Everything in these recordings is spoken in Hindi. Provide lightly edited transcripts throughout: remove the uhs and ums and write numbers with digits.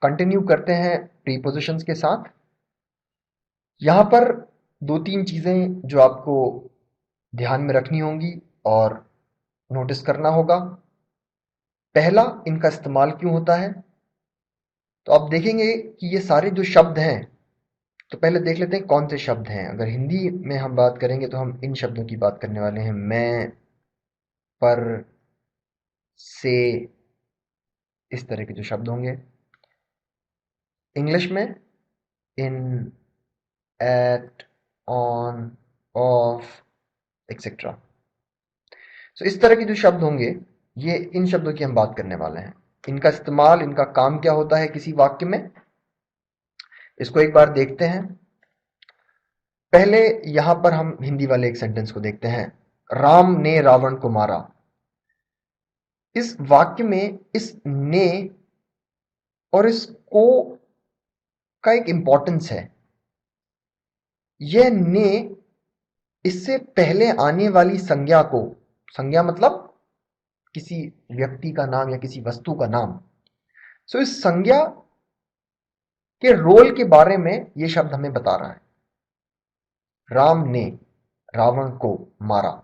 कंटिन्यू करते हैं प्रीपोजिशंस के साथ। यहां पर दो तीन चीजें जो आपको ध्यान में रखनी होंगी और नोटिस करना होगा। पहला, इनका इस्तेमाल क्यों होता है। तो आप देखेंगे कि ये सारे जो शब्द हैं, तो पहले देख लेते हैं कौन से शब्द हैं। अगर हिंदी में हम बात करेंगे तो हम इन शब्दों की बात करने वाले हैं, मैं, पर, से, इस तरह के जो शब्द होंगे। इंग्लिश में इन, एट, ऑन, ऑफ, एक्सेट्रा। सो इस तरह के जो शब्द होंगे, ये इन शब्दों की हम बात करने वाले हैं। इनका इस्तेमाल, इनका काम क्या होता है किसी वाक्य में, इसको एक बार देखते हैं। पहले यहां पर हम हिंदी वाले एक सेंटेंस को देखते हैं, राम ने रावण को मारा। इस वाक्य में इस ने और इस को का एक इंपॉर्टेंस है। यह ने इससे पहले आने वाली संज्ञा को, संज्ञा मतलब किसी व्यक्ति का नाम या किसी वस्तु का नाम, सो इस संज्ञा के रोल के बारे में यह शब्द हमें बता रहा है। राम ने रावण को मारा।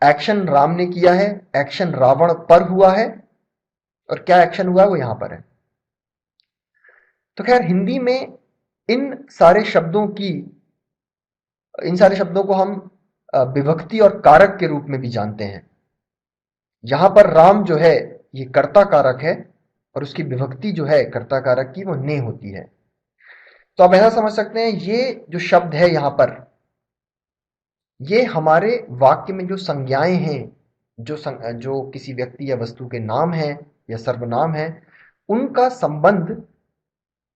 एक्शन राम ने किया है, एक्शन रावण पर हुआ है, और क्या एक्शन हुआ है वो यहां पर है। तो खैर, हिंदी में इन सारे शब्दों की, इन सारे शब्दों को हम विभक्ति और कारक के रूप में भी जानते हैं। यहां पर राम जो है ये कर्ता कारक है, और उसकी विभक्ति जो है कर्ता कारक की वो ने होती है। तो आप ऐसा समझ सकते हैं, ये जो शब्द है यहां पर, ये हमारे वाक्य में जो संज्ञाएं हैं, जो किसी व्यक्ति या वस्तु के नाम है या सर्वनाम है, उनका संबंध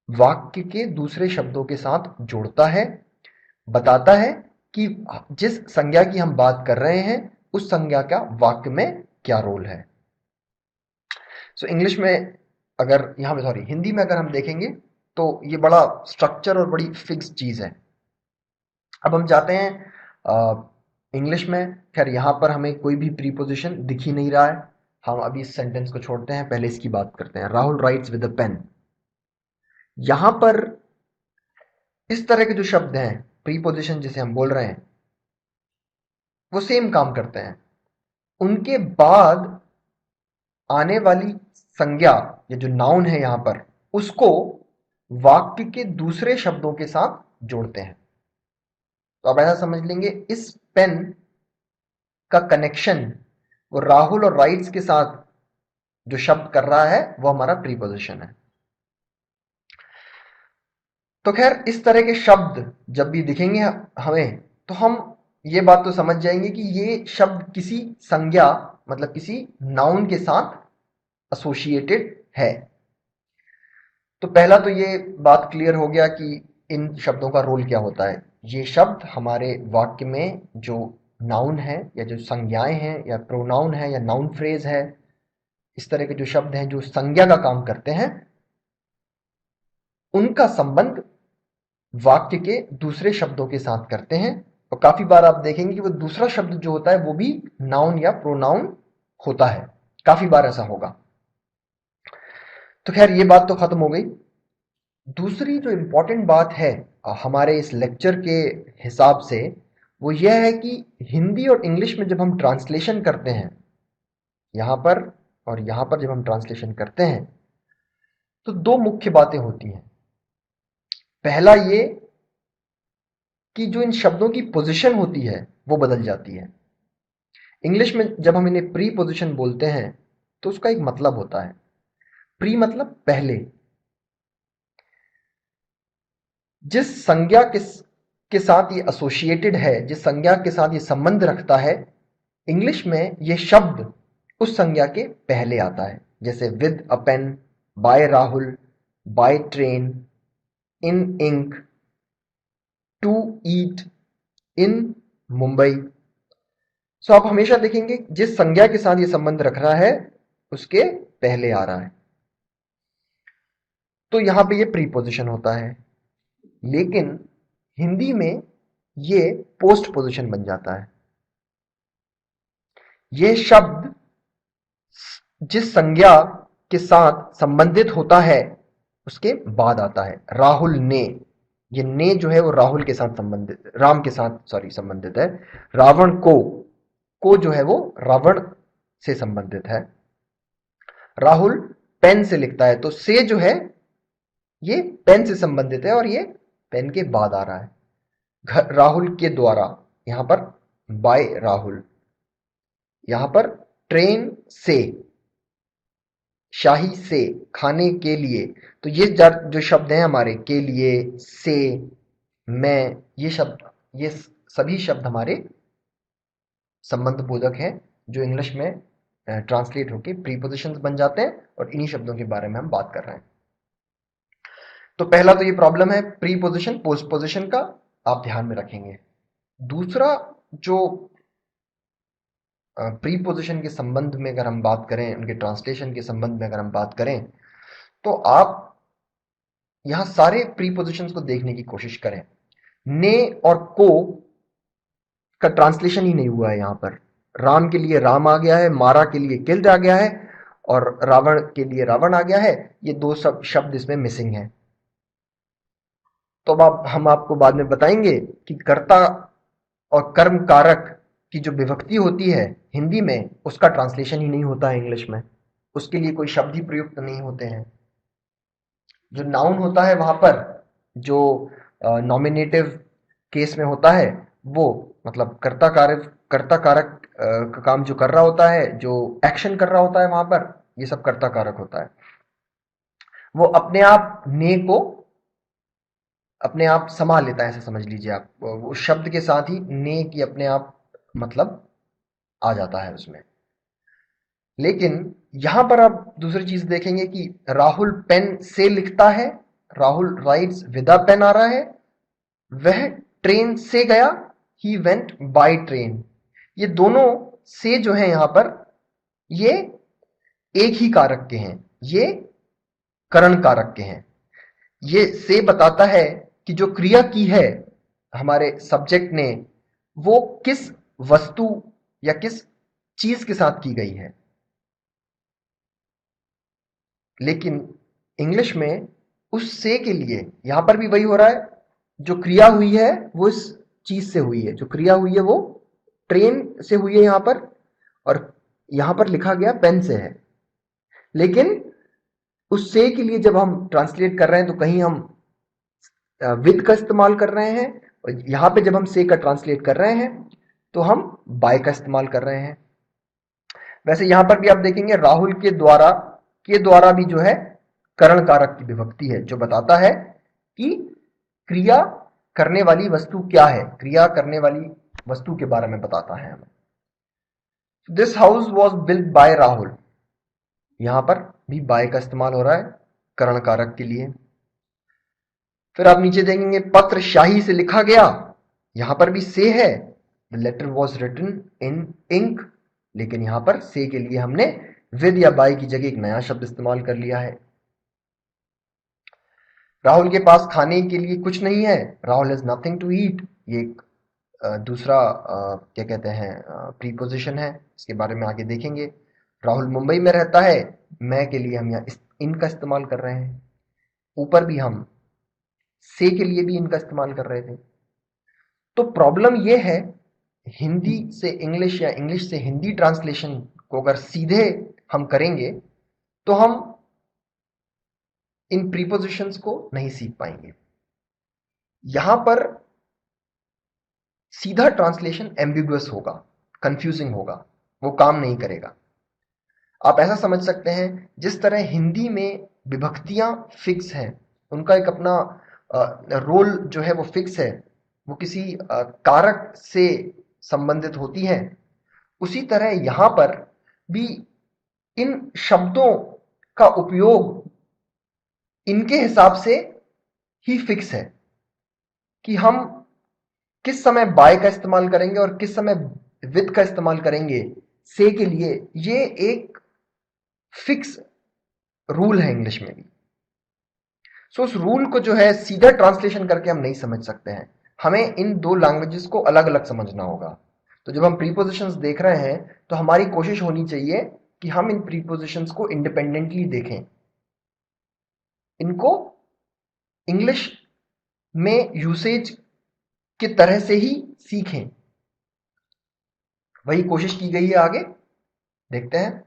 वाक्य के दूसरे शब्दों के साथ जोड़ता है, बताता है कि जिस संज्ञा की हम बात कर रहे हैं उस संज्ञा का वाक्य में क्या रोल है। सो इंग्लिश में अगर यहां पे, सॉरी, हिंदी में अगर हम देखेंगे तो ये बड़ा स्ट्रक्चर और बड़ी फिक्स चीज है। अब हम जाते हैं इंग्लिश में। खैर, यहां पर हमें कोई भी प्रीपोजिशन दिख ही नहीं रहा है, हम अभी इस सेंटेंस को छोड़ते हैं, पहले इसकी बात करते हैं। Rahul writes with a pen. यहां पर इस तरह के जो शब्द हैं, प्रीपोजिशन जिसे हम बोल रहे हैं, वो सेम काम करते हैं। उनके बाद आने वाली संज्ञा या जो नाउन है यहां पर, उसको वाक्य के दूसरे शब्दों के साथ जोड़ते हैं। तो आप ऐसा समझ लेंगे, इस पेन का कनेक्शन वो राहुल और राइट्स के साथ जो शब्द कर रहा है वो हमारा प्रीपोजिशन है। तो खैर, इस तरह के शब्द जब भी दिखेंगे हमें, तो हम ये बात तो समझ जाएंगे कि ये शब्द किसी संज्ञा, मतलब किसी नाउन के साथ एसोसिएटेड है। तो पहला तो ये बात क्लियर हो गया कि इन शब्दों का रोल क्या होता है। ये शब्द हमारे वाक्य में जो नाउन है या जो संज्ञाएं हैं या प्रोनाउन है या नाउन फ्रेज है, इस तरह के जो शब्द हैं जो संज्ञा का काम करते हैं, उनका संबंध वाक्य के दूसरे शब्दों के साथ करते हैं। और काफी बार आप देखेंगे कि वो दूसरा शब्द जो होता है वो भी नाउन या प्रोनाउन होता है, काफी बार ऐसा होगा। तो खैर, ये बात तो खत्म हो गई। दूसरी जो इंपॉर्टेंट बात है हमारे इस लेक्चर के हिसाब से, वो यह है कि हिंदी और इंग्लिश में जब हम ट्रांसलेशन करते हैं, यहां पर और यहां पर जब हम ट्रांसलेशन करते हैं, तो दो मुख्य बातें होती हैं। पहला ये कि जो इन शब्दों की पोजीशन होती है वो बदल जाती है। इंग्लिश में जब हम इन्हें प्री पोजीशन बोलते हैं तो उसका एक मतलब होता है। प्री मतलब पहले। जिस संज्ञा के साथ ये एसोसिएटेड है, जिस संज्ञा के साथ ये संबंध रखता है, इंग्लिश में ये शब्द उस संज्ञा के पहले आता है। जैसे with a pen, by Rahul, by train, in ink, to eat, in Mumbai. So आप हमेशा देखेंगे जिस संज्ञा के साथ ये संबंध रख रहा है उसके पहले आ रहा है, तो यहां पे ये प्रीपोजिशन होता है। लेकिन हिंदी में ये पोस्ट पोजिशन बन जाता है। ये शब्द जिस संज्ञा के साथ संबंधित होता है उसके बाद आता है राहुल ने। ये ने जो है वो राहुल के साथ संबंधित, राम के साथ सॉरी संबंधित है। रावण को जो है वो रावण से संबंधित है। राहुल पेन से लिखता है, तो से जो है ये पेन से संबंधित है और ये पेन के बाद आ रहा है। राहुल के द्वारा, यहां पर बाय राहुल, यहां पर ट्रेन से, शाही से, खाने के लिए। तो ये जो शब्द हैं हमारे, के लिए, से, मैं, ये सभी शब्द हमारे संबंध बोधक हैं जो इंग्लिश में ट्रांसलेट होके प्रीपोजिशंस बन जाते हैं, और इन्हीं शब्दों के बारे में हम बात कर रहे हैं। तो पहला तो ये प्रॉब्लम है प्रीपोजिशन पोस्टपोजिशन का, आप ध्यान में रखेंगे। दूसरा जो प्रीपोजिशन के संबंध में अगर हम बात करें, उनके ट्रांसलेशन के संबंध में अगर हम बात करें, तो आप यहां सारे प्रीपोजिशंस को देखने की कोशिश करें। ने और को का ट्रांसलेशन ही नहीं हुआ है यहां पर। राम के लिए राम आ गया है, मारा के लिए किल्ड आ गया है, और रावण के लिए रावण आ गया है। ये दो शब्द इसमें मिसिंग है। तो अब हम आपको बाद में बताएंगे कि कर्ता और कर्म कारक की जो विभक्ति होती है हिंदी में, उसका ट्रांसलेशन ही नहीं होता है इंग्लिश में। उसके लिए कोई शब्द ही प्रयुक्त नहीं होते हैं। जो नाउन होता है वहां पर, जो नॉमिनेटिव केस में होता है, वो मतलब कर्ता कारक का काम जो कर रहा होता है, जो एक्शन कर रहा होता है वहां पर, ये सब कर्ता कारक होता है। वो अपने आप ने को अपने आप संभाल लेता है, ऐसा समझ लीजिए आप। वो शब्द के साथ ही ने की अपने आप मतलब आ जाता है उसमें। लेकिन यहां पर आप दूसरी चीज देखेंगे कि राहुल पेन से लिखता है, Rahul rides with a pen आ रहा है। वह ट्रेन से गया, ही वेंट बाय ट्रेन। ये दोनों से जो है यहां पर, ये एक ही कारक के हैं, ये करण कारक के हैं। ये से बताता है कि जो क्रिया की है हमारे सब्जेक्ट ने, वो किस वस्तु या किस चीज के साथ की गई है। लेकिन इंग्लिश में उस से के लिए यहां पर भी वही हो रहा है। जो क्रिया हुई है वो इस चीज से हुई है, जो क्रिया हुई है वो ट्रेन से हुई है यहां पर, और यहां पर लिखा गया पेन से है। लेकिन उस से के लिए जब हम ट्रांसलेट कर रहे हैं तो कहीं हम विद का इस्तेमाल कर रहे हैं, और यहां पे जब हम से का ट्रांसलेट कर रहे हैं तो हम बाय का इस्तेमाल कर रहे हैं। वैसे यहां पर भी आप देखेंगे राहुल के द्वारा भी जो है करण कारक की विभक्ति है, जो बताता है कि क्रिया करने वाली वस्तु क्या है, क्रिया करने वाली वस्तु के बारे में बताता है हमें। This house was built by Rahul, यहां पर भी बाय का इस्तेमाल हो रहा है करण कारक के लिए। फिर आप नीचे देखेंगे पत्र शाही से लिखा गया, यहां पर भी से है। The letter was written in ink, लेकिन यहां पर से के लिए हमने विद या बाय की जगह एक नया शब्द इस्तेमाल कर लिया है। राहुल के पास खाने के लिए कुछ नहीं है, Rahul has nothing to eat. ये एक दूसरा क्या कहते हैं प्रीपोजिशन है, इसके बारे में आगे देखेंगे। राहुल मुंबई में रहता है, मैं के लिए हम यहाँ इन का इस्तेमाल कर रहे हैं। ऊपर भी हम से के लिए भी इनका इस्तेमाल कर रहे थे। तो प्रॉब्लम यह है, हिंदी से इंग्लिश या इंग्लिश से हिंदी ट्रांसलेशन को अगर सीधे हम करेंगे तो हम इन प्रीपोजिशंस को नहीं सीख पाएंगे। यहां पर सीधा ट्रांसलेशन एम्बिगुअस होगा, कंफ्यूजिंग होगा, वो काम नहीं करेगा। आप ऐसा समझ सकते हैं जिस तरह हिंदी में विभक्तियां फिक्स हैं, उनका एक अपना रोल जो है वो फिक्स है, वो किसी कारक से संबंधित होती हैं। उसी तरह यहां पर भी इन शब्दों का उपयोग इनके हिसाब से ही फिक्स है कि हम किस समय बाय का इस्तेमाल करेंगे और किस समय विद का इस्तेमाल करेंगे से के लिए। ये एक फिक्स रूल है इंग्लिश में भी। सो उस रूल को जो है सीधा ट्रांसलेशन करके हम नहीं समझ सकते हैं, हमें इन दो लैंग्वेजेस को अलग अलग समझना होगा। तो जब हम प्रीपोजिशंस देख रहे हैं तो हमारी कोशिश होनी चाहिए कि हम इन प्रीपोजिशंस को इंडिपेंडेंटली देखें। इनको इंग्लिश में यूसेज की तरह से ही सीखें। वही कोशिश की गई है आगे, देखते हैं।